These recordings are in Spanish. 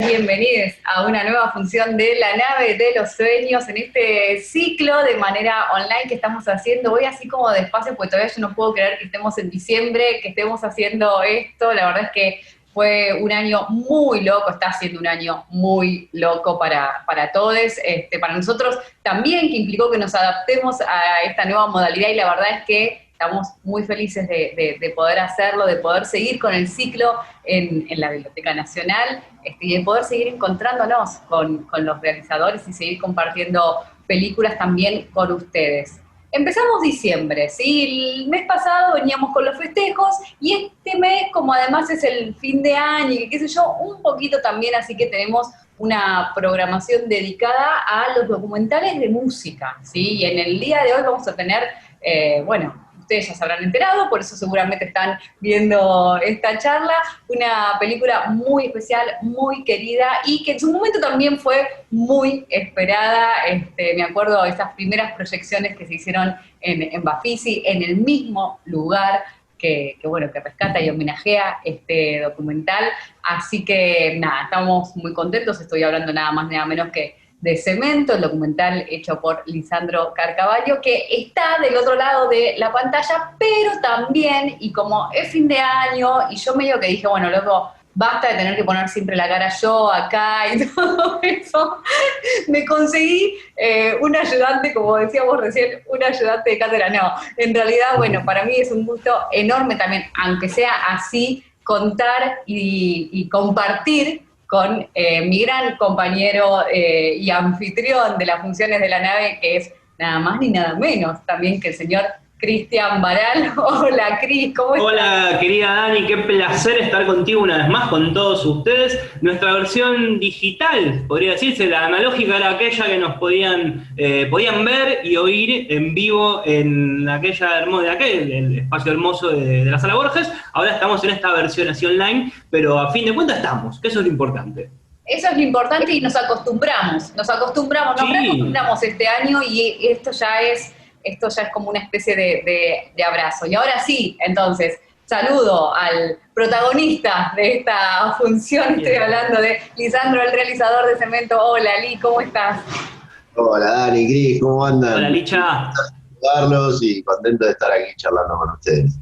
Bienvenidos a una nueva función de La Nave de los Sueños en este ciclo de manera online que estamos haciendo. Voy así como despacio porque todavía yo no puedo creer que estemos en diciembre, que estemos haciendo esto. La verdad es que fue un año muy loco, está siendo un año muy loco para todos, para nosotros también, que implicó que nos adaptemos a esta nueva modalidad y la verdad es que estamos muy felices de poder hacerlo, de poder seguir con el ciclo en la Biblioteca Nacional y de poder seguir encontrándonos con los realizadores y seguir compartiendo películas también con ustedes. Empezamos diciembre, ¿sí? El mes pasado veníamos con los festejos y este mes, como además es el fin de año y qué sé yo, un poquito también, así que tenemos una programación dedicada a los documentales de música, ¿sí? Y en el día de hoy vamos a tener, ustedes ya se habrán enterado, por eso seguramente están viendo esta charla, una película muy especial, muy querida y que en su momento también fue muy esperada. Me acuerdo de esas primeras proyecciones que se hicieron en Bafisi, en el mismo lugar que rescata y homenajea este documental. Así que nada, estamos muy contentos, estoy hablando nada más nada menos que de Cemento, el documental hecho por Lisandro Carcavallo, que está del otro lado de la pantalla, pero también, y como es fin de año, y yo medio que dije, bueno, loco, basta de tener que poner siempre la cara yo acá y todo eso, me conseguí un ayudante, como decíamos recién, un ayudante de cátedra. No, en realidad, bueno, para mí es un gusto enorme también, aunque sea así, contar y compartir con mi gran compañero y anfitrión de las funciones de la nave, que es nada más ni nada menos también que el señor Cristian Baral. Hola, Cris, ¿cómo estás? Hola, querida Dani, qué placer estar contigo una vez más con todos ustedes. Nuestra versión digital, podría decirse, la analógica era aquella que nos podían ver y oír en vivo en aquel espacio hermoso de la Sala Borges. Ahora estamos en esta versión así online, pero a fin de cuentas estamos, que eso es lo importante. Eso es lo importante y nos acostumbramos, nos reacostumbramos este año y esto ya es como una especie de abrazo. Y ahora sí, entonces, saludo al protagonista de esta función. Estoy hablando de Lisandro, el realizador de Cemento. Hola, Li, ¿cómo estás? Hola Dani, Cris, ¿cómo andan? Hola, Licha. Saludarlos y contento de estar aquí charlando con ustedes.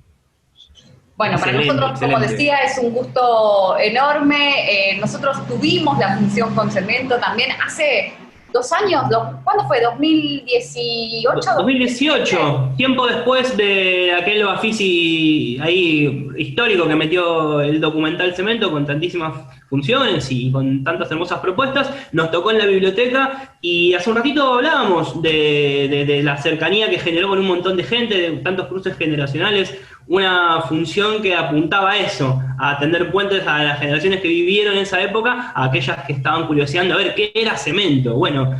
Bueno, Excelente, para nosotros, como decía, es un gusto enorme. Nosotros tuvimos la función con Cemento también hace 2 años. ¿Cuándo fue? ¿2018? 2018, tiempo después de aquel Bafisi ahí histórico que metió el documental Cemento con tantísimas funciones y con tantas hermosas propuestas, nos tocó en la biblioteca y hace un ratito hablábamos de la cercanía que generó con un montón de gente, de tantos cruces generacionales, una función que apuntaba a eso, a tender puentes a las generaciones que vivieron en esa época, a aquellas que estaban curioseando a ver qué era Cemento. Bueno,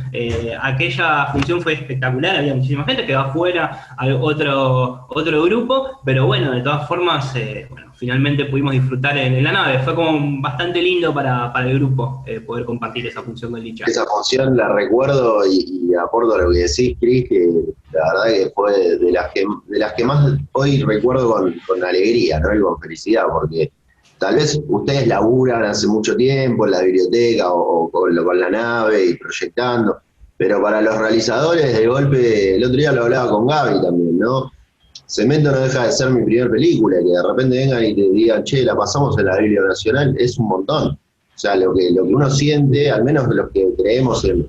aquella función fue espectacular, había muchísima gente, quedó afuera otro grupo, pero bueno, de todas formas, finalmente pudimos disfrutar en la nave. Fue como bastante lindo para el grupo poder compartir esa función con Licha. Esa función la recuerdo y aporto a lo que decís, Cris, que la verdad que fue de las que más hoy recuerdo con alegría, ¿no? Y con felicidad, porque tal vez ustedes laburan hace mucho tiempo en la biblioteca o con la nave y proyectando, pero para los realizadores, de golpe, el otro día lo hablaba con Gaby también, ¿no? Cemento no deja de ser mi primera película, que de repente vengan y te digan, che, la pasamos en la Biblia Nacional, es un montón. O sea, lo que uno siente, al menos los que creemos en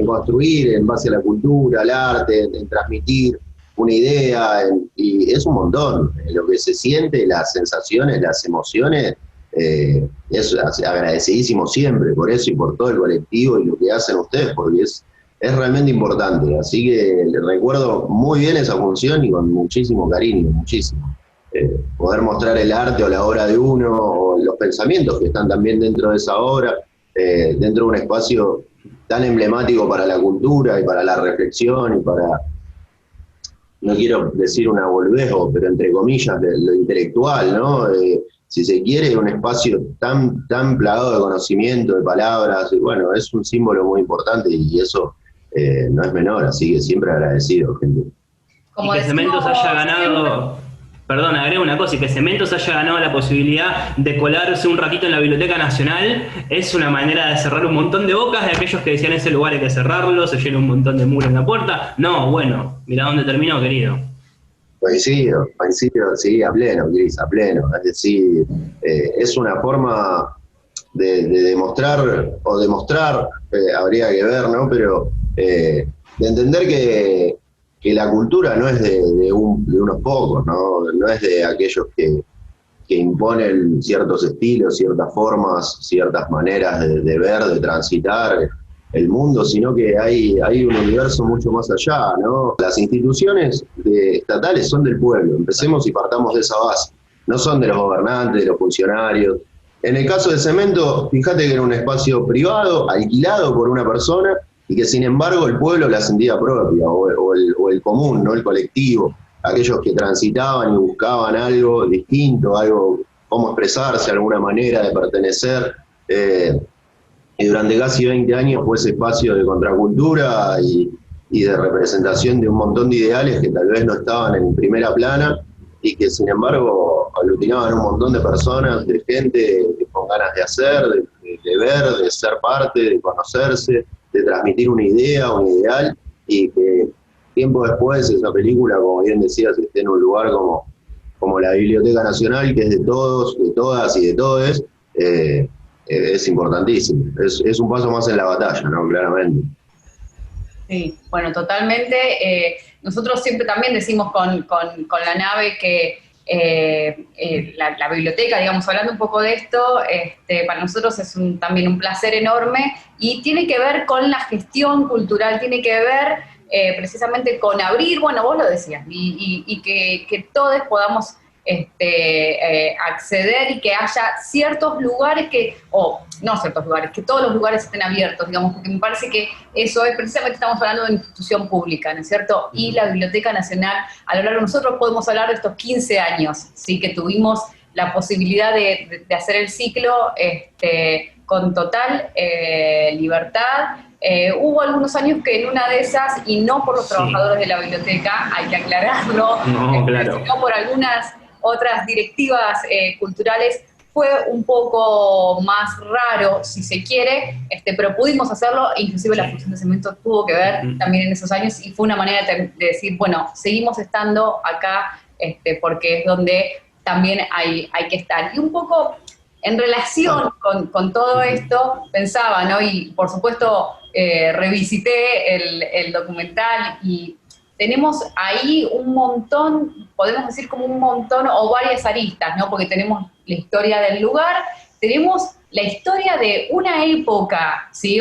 construir en base a la cultura, al arte, en transmitir una idea, y es un montón. Lo que se siente, las sensaciones, las emociones, es agradecidísimo siempre por eso y por todo el colectivo y lo que hacen ustedes, porque es realmente importante. Así que le recuerdo muy bien esa función y con muchísimo cariño, muchísimo. Poder mostrar el arte o la obra de uno, o los pensamientos que están también dentro de esa obra, dentro de un espacio tan emblemático para la cultura y para la reflexión y para, no quiero decir una boludez, pero entre comillas, de lo intelectual, ¿no? Si se quiere, un espacio tan plagado de conocimiento, de palabras, y bueno, es un símbolo muy importante y eso no es menor, así que siempre agradecido, gente. Como y que Cementos haya ganado... Perdón, agrego una cosa, y que Cementos haya ganado la posibilidad de colarse un ratito en la Biblioteca Nacional es una manera de cerrar un montón de bocas de aquellos que decían ese lugar hay que cerrarlo, se llena un montón de muros en la puerta. No, bueno, mirá dónde terminó, querido. Coincido, sí, a pleno, Cris, a pleno. Es decir, es una forma de demostrar, habría que ver, ¿no? Pero de entender que la cultura no es de unos pocos, ¿no? No es de aquellos que imponen ciertos estilos, ciertas formas, ciertas maneras de ver, de transitar el mundo, sino que hay un universo mucho más allá, ¿no? Las instituciones estatales son del pueblo, empecemos y partamos de esa base, no son de los gobernantes, de los funcionarios. En el caso de Cemento, fíjate que era un espacio privado, alquilado por una persona, y que sin embargo el pueblo la sentía propia, o el común, ¿no? El colectivo, aquellos que transitaban y buscaban algo distinto, algo, cómo expresarse, alguna manera de pertenecer. Y durante casi 20 años fue ese espacio de contracultura y de representación de un montón de ideales que tal vez no estaban en primera plana y que sin embargo aglutinaban un montón de personas, de gente con ganas de hacer, de ver, de ser parte, de conocerse, de transmitir una idea, un ideal, y que tiempo después esa película, como bien decías, esté en un lugar como la Biblioteca Nacional, que es de todos, de todas y de todes, es importantísimo. Es un paso más en la batalla, ¿no? Claramente. Sí, bueno, totalmente. Nosotros siempre también decimos con la nave que la biblioteca, digamos, hablando un poco de esto, para nosotros es también un placer enorme y tiene que ver con la gestión cultural, tiene que ver precisamente con abrir, bueno, vos lo decías, y que todos podamos acceder y que haya ciertos lugares no ciertos lugares, que todos los lugares estén abiertos, digamos, porque me parece que eso es, precisamente estamos hablando de una institución pública, ¿no es cierto? Y la Biblioteca Nacional, a lo largo, nosotros podemos hablar de estos 15 años, ¿sí? Que tuvimos la posibilidad de hacer el ciclo con total libertad. Hubo algunos años que en una de esas, y no por los trabajadores de la biblioteca, hay que aclararlo, no, claro, sino por algunas otras directivas culturales, fue un poco más raro, si se quiere, pero pudimos hacerlo, e inclusive la Fundación de Cemento tuvo que ver también en esos años, y fue una manera de decir, bueno, seguimos estando acá, porque es donde también hay que estar. Y un poco en relación con todo esto, pensaba, ¿no? Y por supuesto revisité el documental y tenemos ahí un montón, podemos decir como un montón o varias aristas, ¿no? Porque tenemos la historia del lugar, tenemos la historia de una época, ¿sí?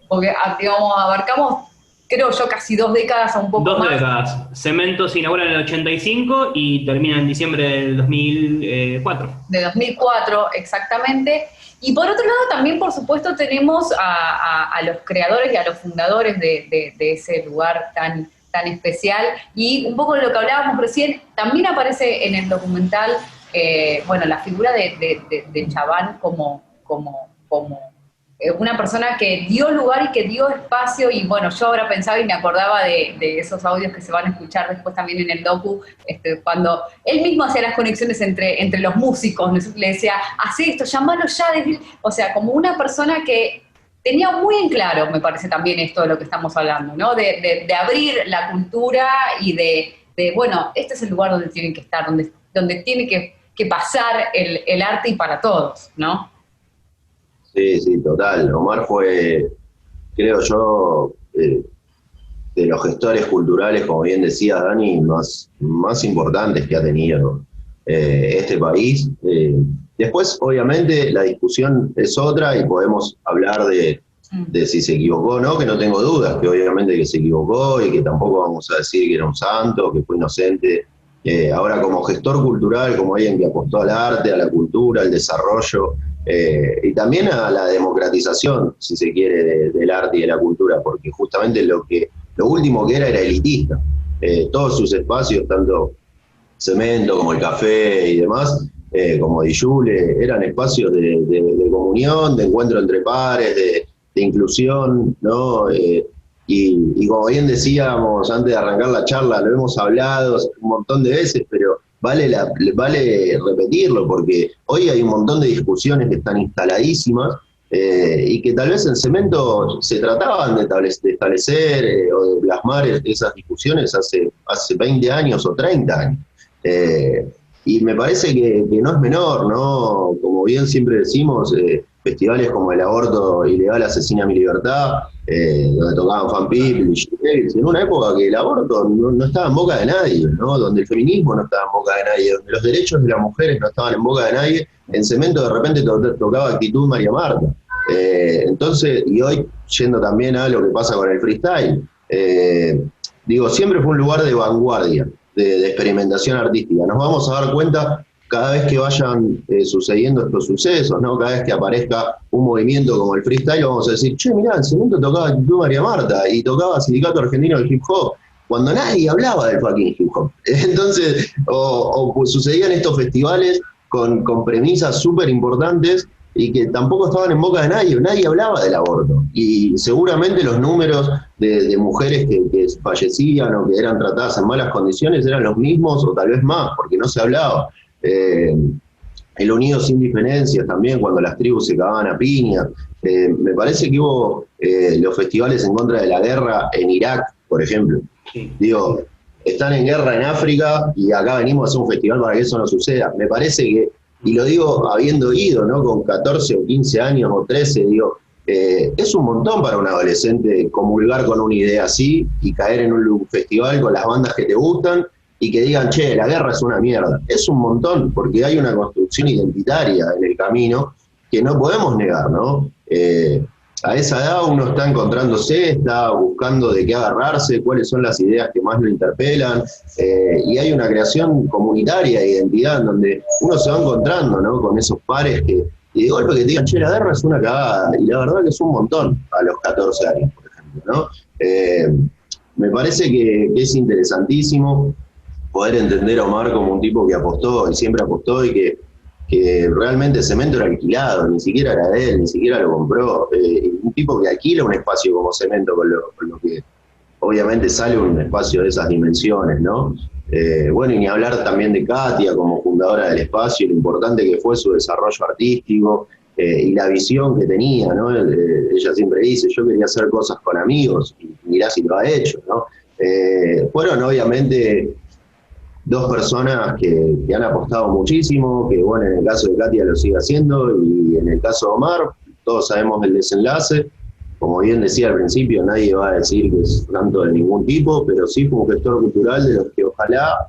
Porque digamos, abarcamos, creo yo, casi 2 décadas o un poco más. 2 décadas. Cemento se inaugura en el 85 y termina en diciembre del 2004. De 2004, exactamente. Y por otro lado, también, por supuesto, tenemos a los creadores y a los fundadores de ese lugar tan especial, y un poco de lo que hablábamos recién, también aparece en el documental, bueno, la figura de Chabán como una persona que dio lugar y que dio espacio, y bueno, yo ahora pensaba y me acordaba de esos audios que se van a escuchar después también en el docu, cuando él mismo hacía las conexiones entre los músicos, le decía, haz esto, llamalo ya, o sea, como una persona que tenía muy en claro, me parece también esto de lo que estamos hablando, ¿no? De abrir la cultura y de, bueno, este es el lugar donde tienen que estar, donde tiene que pasar el arte y para todos, ¿no? Sí, total. Omar fue, creo yo, de los gestores culturales, como bien decía Dani, más importantes que ha tenido este país. Después, obviamente, la discusión es otra y podemos hablar de si se equivocó o no, que no tengo dudas, que obviamente que se equivocó y que tampoco vamos a decir que era un santo, que fue inocente. Ahora, como gestor cultural, como alguien que apostó al arte, a la cultura, al desarrollo, y también a la democratización, si se quiere, del arte y de la cultura, porque justamente lo último que era elitista. Todos sus espacios, tanto Cemento como el Café y demás, como Dijule, eran espacios de comunión, de encuentro entre pares, de inclusión, ¿no? Y como bien decíamos antes de arrancar la charla, lo hemos hablado un montón de veces, pero vale repetirlo, porque hoy hay un montón de discusiones que están instaladísimas y que tal vez en Cemento se trataban de establecer o de plasmar esas discusiones hace 20 años o 30 años. Y me parece que no es menor, ¿no? Como bien siempre decimos, festivales como El Aborto Ilegal Asesina Mi Libertad, donde tocaban Fan People y Jim Davis, en una época que el aborto no estaba en boca de nadie, ¿no? Donde el feminismo no estaba en boca de nadie, donde los derechos de las mujeres no estaban en boca de nadie, en Cemento de repente tocaba Actitud María Marta. Entonces, y hoy, yendo también a lo que pasa con el freestyle, digo, siempre fue un lugar de vanguardia, de experimentación artística. Nos vamos a dar cuenta cada vez que vayan sucediendo estos sucesos, ¿no? Cada vez que aparezca un movimiento como el freestyle, vamos a decir, che, mirá, en Cemento tocaba Actitud María Marta y tocaba Sindicato Argentino del Hip Hop, cuando nadie hablaba del fucking hip hop. Entonces, pues sucedían estos festivales con premisas súper importantes y que tampoco estaban en boca de nadie hablaba del aborto. Y seguramente los números de mujeres que fallecían o que eran tratadas en malas condiciones eran los mismos o tal vez más, porque no se hablaba. El Unido Sin Diferencias también, cuando las tribus se cagaban a piña. Me parece que hubo los festivales en contra de la guerra en Irak, por ejemplo. Sí. Digo, están en guerra en África y acá venimos a hacer un festival para que eso no suceda. Me parece que, y lo digo habiendo ido, ¿no? Con 14 o 15 años o 13, digo, es un montón para un adolescente comulgar con una idea así y caer en un festival con las bandas que te gustan y que digan, che, la guerra es una mierda. Es un montón, porque hay una construcción identitaria en el camino que no podemos negar, ¿no? A esa edad uno está encontrándose, está buscando de qué agarrarse, cuáles son las ideas que más lo interpelan, y hay una creación comunitaria de identidad en donde uno se va encontrando, ¿no? Con esos pares y de golpe que te digan, che, la guerra es una cagada, y la verdad que es un montón a los 14 años, por ejemplo, ¿no? Me parece que es interesantísimo poder entender a Omar como un tipo que apostó y siempre apostó y que realmente Cemento era alquilado, ni siquiera era de él, ni siquiera lo compró. Un tipo que alquila un espacio como Cemento con lo que obviamente sale un espacio de esas dimensiones, ¿no? Bueno, y ni hablar también de Katia como fundadora del espacio, lo importante que fue su desarrollo artístico y la visión que tenía, ¿no? Ella siempre dice, yo quería hacer cosas con amigos, y mirá si lo ha hecho, ¿no? Fueron obviamente dos personas que han apostado muchísimo, que bueno, en el caso de Katia lo sigue haciendo, y en el caso de Omar, todos sabemos el desenlace. Como bien decía al principio, nadie va a decir que es tanto de ningún tipo, pero sí como gestor cultural de los que ojalá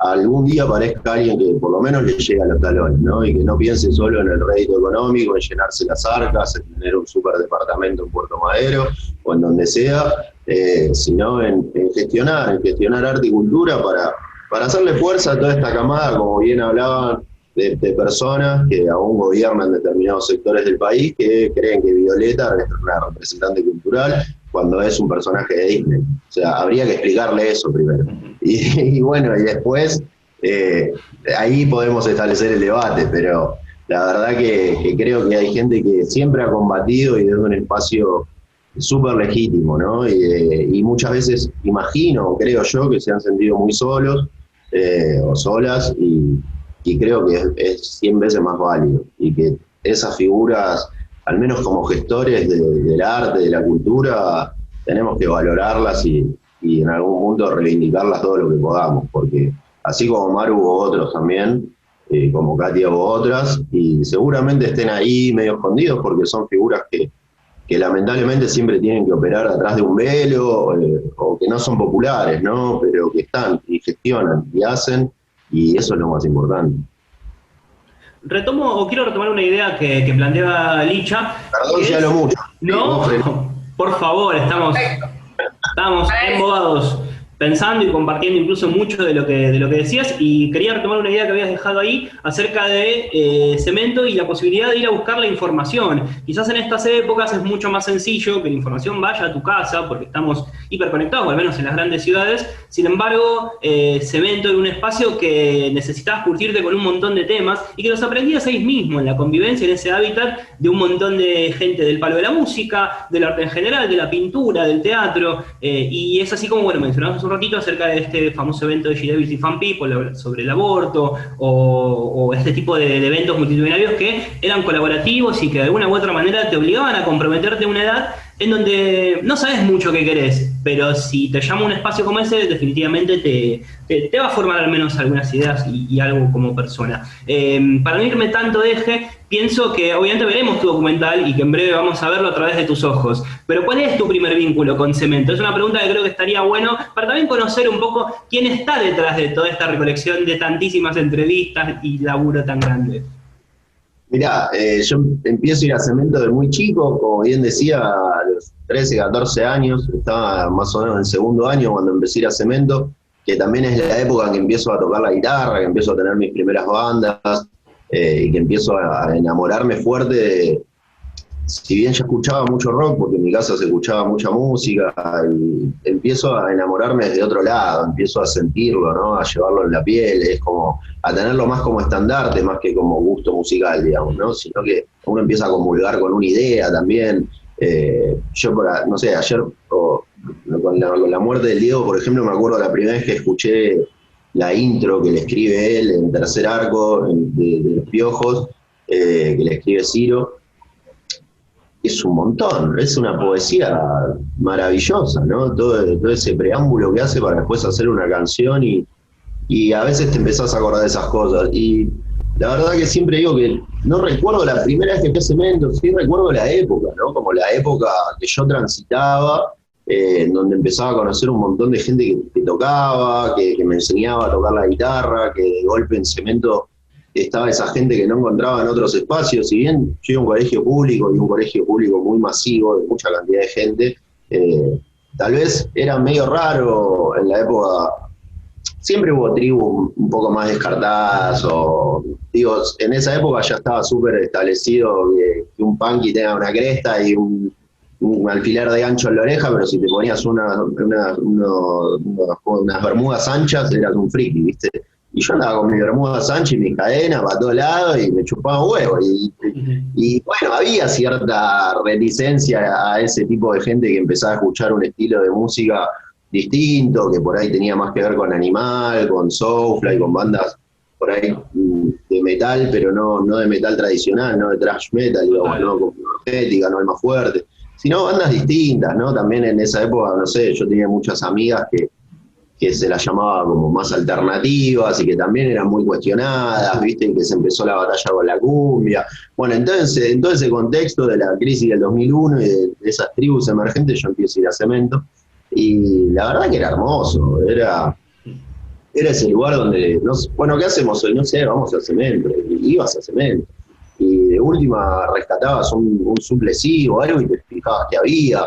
algún día aparezca alguien que por lo menos le llegue a los talones, ¿no? Y que no piense solo en el rédito económico, en llenarse las arcas, en tener un superdepartamento en Puerto Madero o en donde sea, sino en gestionar arte y cultura para hacerle fuerza a toda esta camada, como bien hablaban, de personas que aún gobiernan determinados sectores del país que creen que Violeta es una representante cultural cuando es un personaje de Disney. O sea, habría que explicarle eso primero. Y bueno, y después ahí podemos establecer el debate, pero la verdad que creo que hay gente que siempre ha combatido y desde un espacio súper legítimo, ¿no? Y muchas veces imagino, creo yo, que se han sentido muy solos o solas y creo que es 100 veces más válido y que esas figuras, al menos como gestores del arte, de la cultura, tenemos que valorarlas y en algún punto reivindicarlas todo lo que podamos, porque así como Maru hubo otros también, como Katia hubo otras, y seguramente estén ahí medio escondidos porque son figuras que lamentablemente siempre tienen que operar atrás de un velo, o que no son populares, ¿no? Pero que están y gestionan y hacen, y eso es lo más importante. Quiero retomar una idea que planteaba Licha. Perdón si hablo mucho. No, por favor, estamos embobados pensando y compartiendo incluso mucho de lo que decías, y quería retomar una idea que habías dejado ahí acerca de Cemento y la posibilidad de ir a buscar la información. Quizás en estas épocas es mucho más sencillo que la información vaya a tu casa porque estamos hiperconectados, o al menos en las grandes ciudades. Sin embargo, Cemento era un espacio que necesitabas curtirte con un montón de temas y que los aprendías ahí mismo, en la convivencia, en ese hábitat de un montón de gente del palo de la música, del arte en general, de la pintura, del teatro, y es así como, bueno, mencionamos un ratito acerca de este famoso evento de She Devils y Fan People sobre el aborto, o este tipo de eventos multitudinarios que eran colaborativos y que de alguna u otra manera te obligaban a comprometerte a una edad en donde no sabes mucho qué querés, pero si te llama un espacio como ese, definitivamente te va a formar al menos algunas ideas y algo como persona. Para no irme tanto de eje, pienso que obviamente veremos tu documental y que en breve vamos a verlo a través de tus ojos, pero ¿cuál es tu primer vínculo con Cemento? Es una pregunta que creo que estaría bueno para también conocer un poco quién está detrás de toda esta recolección de tantísimas entrevistas y laburo tan grande. Mirá, yo empiezo a ir a Cemento de muy chico, como bien decía, a los 13, 14 años, estaba más o menos en el segundo año cuando empecé a ir a Cemento, que también es la época en que empiezo a tocar la guitarra, que empiezo a tener mis primeras bandas, y que empiezo a enamorarme fuerte de, si bien ya escuchaba mucho rock, porque en mi casa se escuchaba mucha música, y empiezo a enamorarme desde otro lado, empiezo a sentirlo, ¿no? A llevarlo en la piel, es como a tenerlo más como estandarte, más que como gusto musical, digamos, ¿no? Sino que uno empieza a comulgar con una idea también. Yo, no sé, ayer, con la muerte del Diego, por ejemplo, me acuerdo la primera vez que escuché la intro que le escribe él en Tercer Arco, de Los Piojos, que le escribe Ciro. Es un montón, es una poesía maravillosa, ¿no? Todo ese preámbulo que hace para después hacer una canción y a veces te empezás a acordar de esas cosas. Y la verdad que siempre digo que no recuerdo la primera vez que fui a Cemento, sí recuerdo la época, ¿no? Como la época que yo transitaba, en donde empezaba a conocer un montón de gente que tocaba, que me enseñaba a tocar la guitarra, que de golpe en Cemento estaba esa gente que no encontraba en otros espacios. Si bien yo iba a un colegio público y un colegio público muy masivo, de mucha cantidad de gente, tal vez era medio raro en la época. Siempre hubo tribus un poco más descartadas, o digo, en esa época ya estaba súper establecido que un punky tenga una cresta y un alfiler de gancho en la oreja, pero si te ponías unas bermudas anchas eras un friki, ¿viste? Y yo andaba con mis bermudas anchas y mis cadenas para todos lados y me chupaba huevo. Y bueno, había cierta reticencia a ese tipo de gente que empezaba a escuchar un estilo de música distinto, que por ahí tenía más que ver con Animal, con Soulfly, con bandas por ahí de metal, pero no de metal tradicional, no de thrash metal, digamos, no como Energética, no el más fuerte, sino bandas distintas, ¿no? También en esa época, no sé, yo tenía muchas amigas que se las llamaba como más alternativas y que también eran muy cuestionadas, ¿viste? Que se empezó la batalla con la cumbia. Bueno, entonces, en todo ese contexto de la crisis del 2001 y de esas tribus emergentes, yo empiezo a ir a Cemento. Y la verdad que era hermoso, era ese lugar donde, bueno, ¿qué hacemos hoy? No sé, vamos a Cemento, y ibas a Cemento. Y de última rescatabas un suplesivo, algo, y te fijabas que había.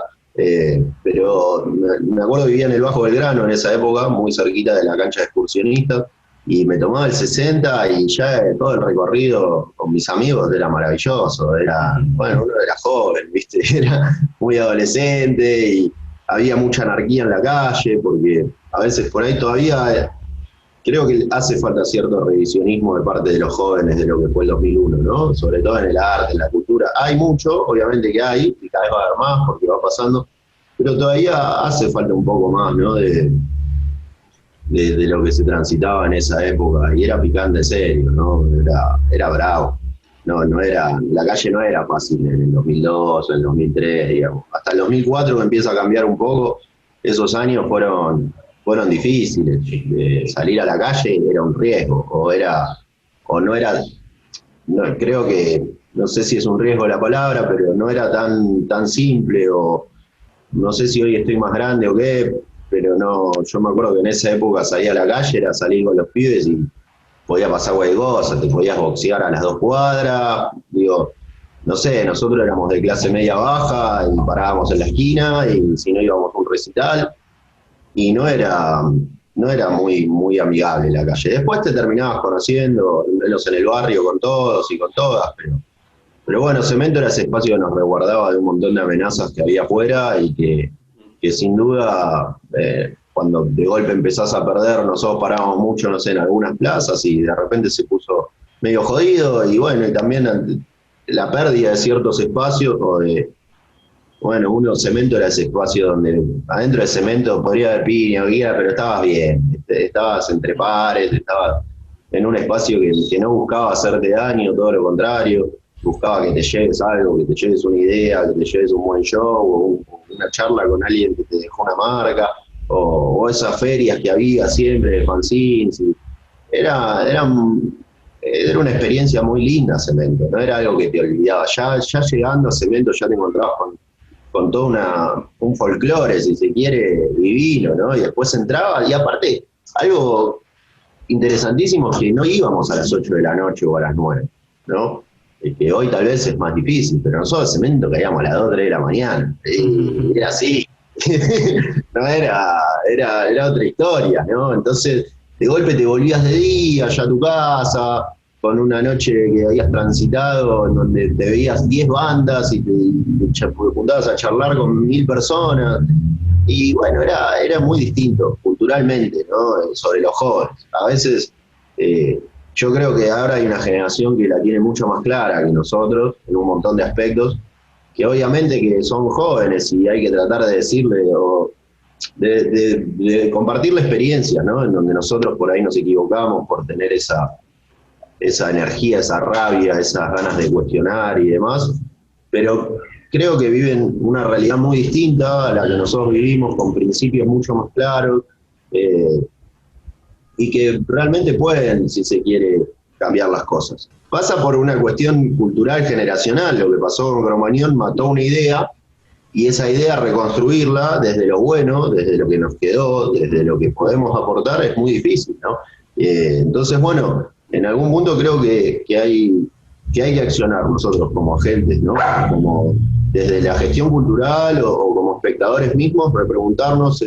Pero me acuerdo que vivía en el Bajo Belgrano en esa época, muy cerquita de la cancha de excursionistas, y me tomaba el 60 y ya todo el recorrido con mis amigos era maravilloso. Bueno, uno era joven, ¿viste? Era muy adolescente y había mucha anarquía en la calle, porque a veces por ahí todavía creo que hace falta cierto revisionismo de parte de los jóvenes de lo que fue el 2001, ¿no? Sobre todo en el arte, en la cultura. Hay mucho, obviamente que hay, y cada vez va a haber más porque va pasando, pero todavía hace falta un poco más, ¿no? De lo que se transitaba en esa época, y era picante en serio, ¿no? Era bravo. No era, la calle no era fácil en el 2002 o en el 2003, digamos. Hasta el 2004 que empieza a cambiar un poco, esos años fueron difíciles. Salir a la calle era un riesgo, creo que, no sé si es un riesgo la palabra, pero no era tan simple, o no sé si hoy estoy más grande o qué, pero no, yo me acuerdo que en esa época salía a la calle, era salir con los pibes y podía pasar cualquier cosa, te podías boxear a las 2 cuadras, digo, no sé, nosotros éramos de clase media baja y parábamos en la esquina, y si no íbamos a un recital, y no era muy, muy amigable la calle. Después te terminabas conociendo, menos en el barrio, con todos y con todas, pero bueno, Cemento era ese espacio que nos resguardaba de un montón de amenazas que había afuera, y que sin duda, cuando de golpe empezás a perder, nosotros parábamos mucho, no sé, en algunas plazas, y de repente se puso medio jodido, y bueno, y también la pérdida de ciertos espacios, o de bueno, uno cemento era ese espacio donde adentro del cemento podría haber piña o guía, pero estabas bien, estabas entre pares, estabas en un espacio que no buscaba hacerte daño, todo lo contrario, buscaba que te lleves algo, que te lleves una idea, que te lleves un buen show, o una charla con alguien que te dejó una marca, o esas ferias que había siempre de fanzines. Era una experiencia muy linda Cemento, no era algo que te olvidaba. Ya llegando a Cemento ya te encontrabas con todo un folclore, si se quiere, divino, ¿no? Y después entraba, y aparte, algo interesantísimo es que no íbamos a las 8 de la noche o a las 9, ¿no? Que hoy tal vez es más difícil, pero nosotros Cemento caíamos a las 2 o 3 de la mañana, y era así. No era otra historia, ¿no? Entonces, de golpe te volvías de día ya a tu casa, con una noche que habías transitado, en donde te veías 10 bandas y te juntabas a charlar con 1000 personas. Y bueno, era muy distinto culturalmente, ¿no? Sobre los jóvenes. A veces, yo creo que ahora hay una generación que la tiene mucho más clara que nosotros, en un montón de aspectos, que obviamente que son jóvenes y hay que tratar de decirle o de compartir la experiencia, ¿no? En donde nosotros por ahí nos equivocamos por tener esa energía, esa rabia, esas ganas de cuestionar y demás, pero creo que viven una realidad muy distinta a la que nosotros vivimos, con principios mucho más claros, y que realmente pueden, si se quiere, cambiar las cosas. Pasa por una cuestión cultural generacional. Lo que pasó con Cromañón mató una idea, y esa idea reconstruirla desde lo bueno, desde lo que nos quedó, desde lo que podemos aportar, es muy difícil, ¿no? Entonces, bueno, en algún punto creo que hay que accionar nosotros como agentes, ¿no? Como desde la gestión cultural o como espectadores mismos, repreguntarnos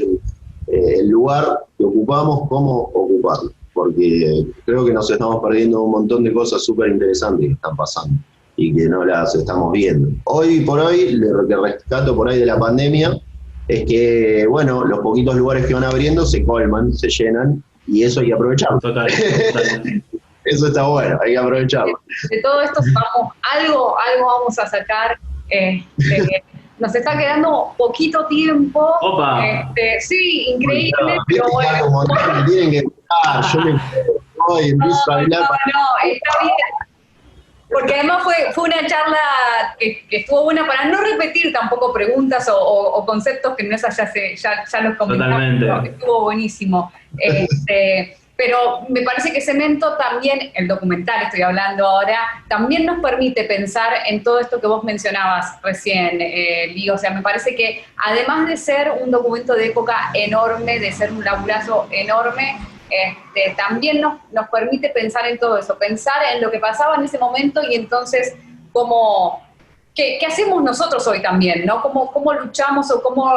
el lugar que ocupamos, cómo ocuparlo, porque creo que nos estamos perdiendo un montón de cosas súper interesantes que están pasando y que no las estamos viendo. Hoy por hoy, lo que rescato por ahí de la pandemia es que, bueno, los poquitos lugares que van abriendo se colman, se llenan, y eso hay que aprovecharlo. Total. Eso está bueno, hay que aprovecharlo. De todo esto algo vamos a sacar. Nos está quedando poquito tiempo. Opa. Sí, increíble, pero bueno. Me tienen que escuchar, yo me voy, empiezo a hablar. No, está bien. Porque además fue una charla que estuvo buena para no repetir tampoco preguntas o conceptos que no ya los comentamos. Totalmente. Estuvo buenísimo. Pero me parece que Cemento también, el documental estoy hablando ahora, también nos permite pensar en todo esto que vos mencionabas recién, Lee. O sea, me parece que además de ser un documento de época enorme, de ser un laburazo enorme, también nos permite pensar en todo eso, pensar en lo que pasaba en ese momento y entonces ¿qué hacemos nosotros hoy también, ¿no? ¿Cómo luchamos o cómo...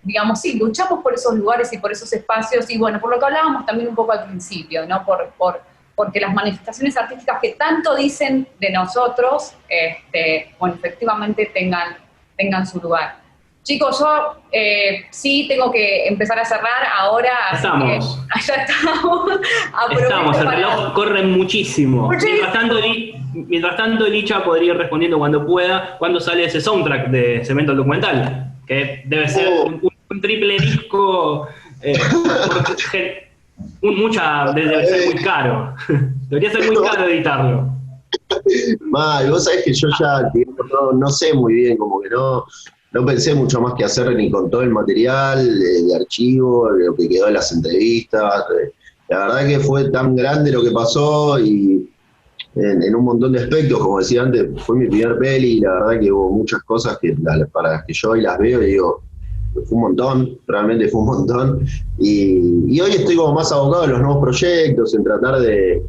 digamos, sí, luchamos por esos lugares y por esos espacios, y bueno, por lo que hablábamos también un poco al principio, ¿no? Porque las manifestaciones artísticas que tanto dicen de nosotros, bueno, efectivamente tengan su lugar. Chicos, yo sí tengo que empezar a cerrar ahora. Estamos. Ya estamos. Estamos, el reloj corre muchísimo. Mientras tanto, Licha podría ir respondiendo cuando pueda, cuando sale ese soundtrack de Cemento el Documental, que debe ser un triple disco, debe ser muy caro. Debería ser muy caro editarlo. Mal, vos sabés que yo ya no sé muy bien, como que no pensé mucho más que hacer ni con todo el material de archivo, lo que quedó de las entrevistas. La verdad que fue tan grande lo que pasó y en un montón de aspectos, como decía antes, fue mi primer peli y la verdad que hubo muchas cosas para las que yo hoy las veo y digo, fue un montón, realmente fue un montón. Y hoy estoy como más abocado en los nuevos proyectos, en tratar de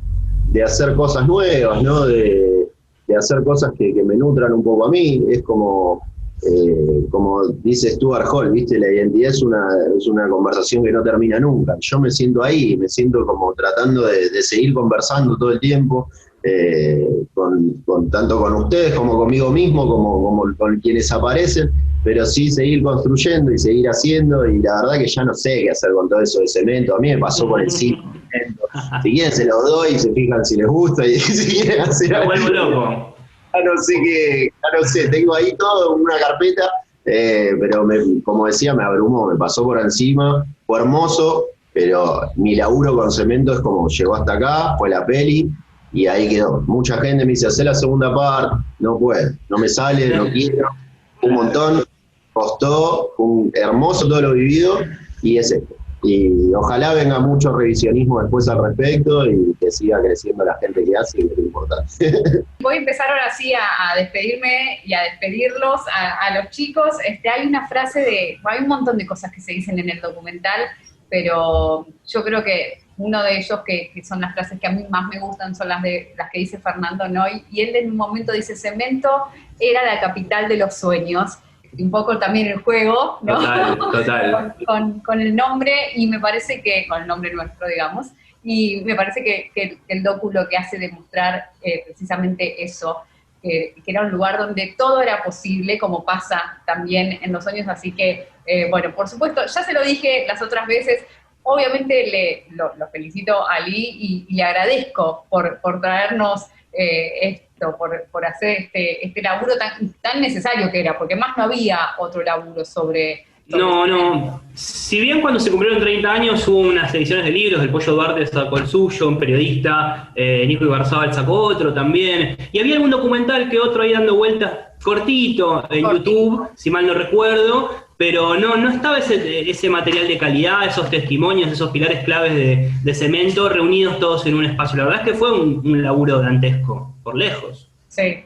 hacer cosas nuevas, ¿no? De hacer cosas que me nutran un poco a mí. Es como dice Stuart Hall, ¿viste? La identidad es una conversación que no termina nunca. Yo me siento ahí, me siento como tratando de seguir conversando todo el tiempo, tanto con ustedes como conmigo mismo, como con quienes aparecen, pero sí seguir construyendo y seguir haciendo, y la verdad que ya no sé qué hacer con todo eso de Cemento. A mí me pasó por encima. Si quieren se los doy, se fijan si les gusta, y si quieren hacer algo. Me vuelvo loco. no sé qué, ya no sé, tengo ahí todo en una carpeta, pero como decía, me abrumó, me pasó por encima, fue hermoso, pero mi laburo con Cemento es como llegó hasta acá, fue la peli, y ahí quedó. Mucha gente me dice, hacé la segunda parte, no puedo, no me sale, no quiero, un montón, costó, hermoso todo lo vivido, y es esto. Y ojalá venga mucho revisionismo después al respecto y que siga creciendo la gente que hace, que es lo importante. Voy a empezar ahora sí a despedirme y a despedirlos a los chicos. Hay una frase hay un montón de cosas que se dicen en el documental, pero yo creo que uno de ellos, que son las frases que a mí más me gustan, son las que dice Fernando Noy, y él en un momento dice, Cemento era la capital de los sueños, y un poco también el juego, ¿no? Total. Con el nombre, y me parece que, con el nombre nuestro, digamos, y me parece que el docu lo que hace demostrar precisamente eso, que era un lugar donde todo era posible, como pasa también en los sueños, así que, bueno, por supuesto, ya se lo dije las otras veces, obviamente lo felicito a Lee y le agradezco por traernos esto, por hacer este laburo tan necesario que era, porque más no había otro laburo sobre No. Si bien cuando se cumplieron 30 años hubo unas ediciones de libros, el Pollo Duarte sacó el suyo, un periodista, Nico Ibarzábal sacó otro también, y había algún documental que otro ahí dando vueltas cortito en YouTube, si mal no recuerdo, pero no estaba ese material de calidad, esos testimonios, esos pilares claves de Cemento reunidos todos en un espacio. La verdad es que fue un laburo dantesco, por lejos. Sí.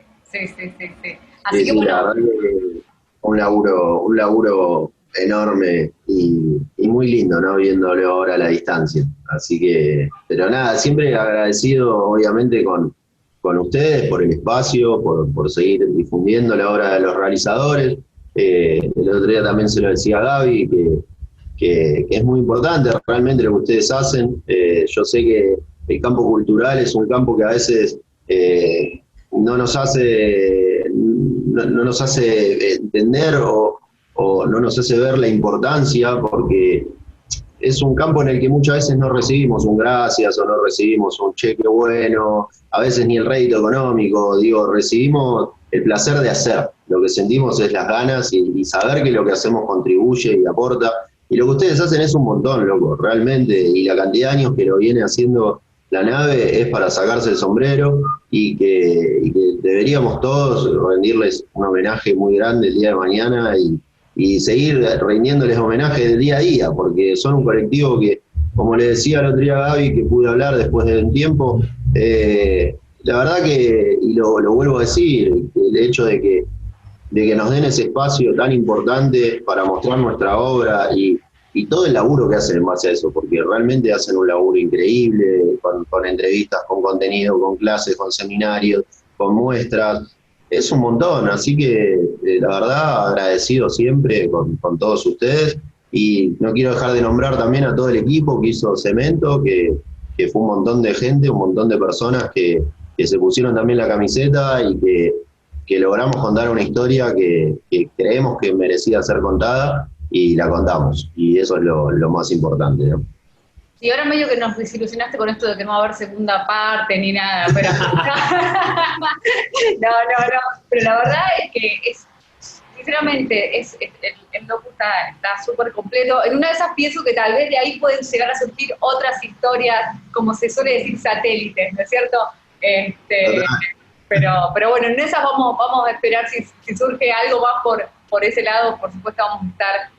Así que bueno. La verdad que un laburo enorme y muy lindo, ¿no? Viéndolo ahora a la distancia. Así que, pero nada, siempre agradecido, obviamente, con ustedes por el espacio, por seguir difundiendo la obra de los realizadores. El otro día también se lo decía a Gaby, que es muy importante realmente lo que ustedes hacen. Yo sé que el campo cultural es un campo que a veces no nos hace entender o no nos hace ver la importancia, porque es un campo en el que muchas veces no recibimos un gracias o no recibimos un cheque bueno, a veces ni el rédito económico, recibimos el placer de hacer, lo que sentimos es las ganas y saber que lo que hacemos contribuye y aporta, y lo que ustedes hacen es un montón, loco, realmente, y la cantidad de años que lo viene haciendo la nave es para sacarse el sombrero, y que deberíamos todos rendirles un homenaje muy grande el día de mañana y seguir rindiéndoles homenaje del día a día, porque son un colectivo que, como le decía el otro día a Gaby, que pude hablar después de un tiempo, la verdad que, y lo vuelvo a decir, el hecho de que nos den ese espacio tan importante para mostrar nuestra obra y todo el laburo que hacen en base a eso, porque realmente hacen un laburo increíble, con entrevistas, con contenido, con clases, con seminarios, con muestras. Es un montón, así que la verdad agradecido siempre con todos ustedes, y no quiero dejar de nombrar también a todo el equipo que hizo Cemento, que fue un montón de gente, un montón de personas que se pusieron también la camiseta y que logramos contar una historia que creemos que merecía ser contada y la contamos, y eso es lo más importante, ¿no? Y ahora medio que nos desilusionaste con esto de que no va a haber segunda parte ni nada, pero no, pero la verdad es que sinceramente el docu está súper completo. En una de esas pienso que tal vez de ahí pueden llegar a surgir otras historias, como se suele decir, satélites, ¿no es cierto? Pero bueno, en esas vamos a esperar si surge algo más por ese lado. Por supuesto vamos a estar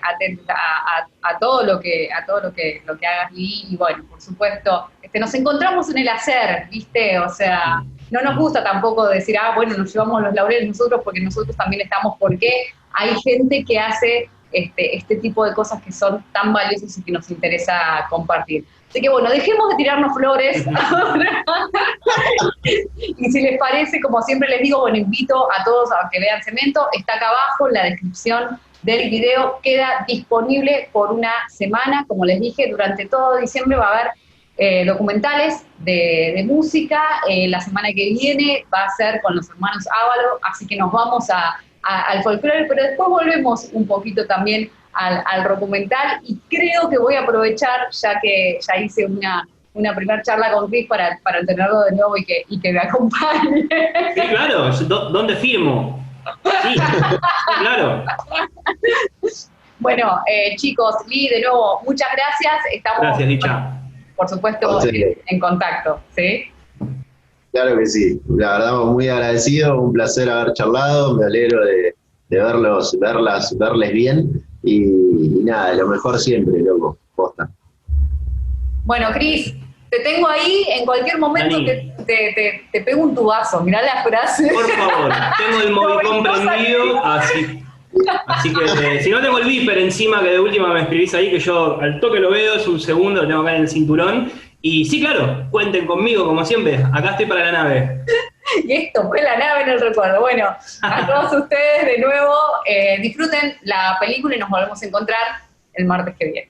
atentos a todo lo que hagas, Lee, y bueno, por supuesto, nos encontramos en el hacer, ¿viste? O sea, no nos gusta tampoco decir, bueno, nos llevamos los laureles nosotros, porque nosotros también estamos, porque hay gente que hace este tipo de cosas que son tan valiosas y que nos interesa compartir. Así que bueno, dejemos de tirarnos flores ahora. Y si les parece, como siempre les digo, bueno, invito a todos a que vean Cemento. Está acá abajo en la descripción del video, queda disponible por una semana. Como les dije, durante todo diciembre va a haber documentales de música. La semana que viene va a ser con los hermanos Ávalo, así que nos vamos al folclore, pero después volvemos un poquito también al documental, y creo que voy a aprovechar, ya que ya hice una primera charla con Cris para tenerlo de nuevo y que me acompañe. Sí, claro, ¿dónde firmo? Sí, claro. Bueno, chicos, Lee, de nuevo, muchas gracias. Estamos, Gracias, Licha. por supuesto, en contacto, ¿sí? Claro que sí, la verdad muy agradecido, un placer haber charlado, me alegro de verles bien y nada, lo mejor siempre, loco, posta. Bueno, Cris, te tengo ahí, en cualquier momento te pego un tubazo, mirá la frase. Por favor, tengo el Movicom prendido, así que si no tengo el Viper encima, que de última me escribís ahí, que yo al toque lo veo, es un segundo, lo tengo acá en el cinturón. Y sí, claro, cuenten conmigo, como siempre, acá estoy para la nave. Y esto fue La Nave en el Recuerdo. Bueno, a todos ustedes de nuevo, disfruten la película y nos volvemos a encontrar el martes que viene.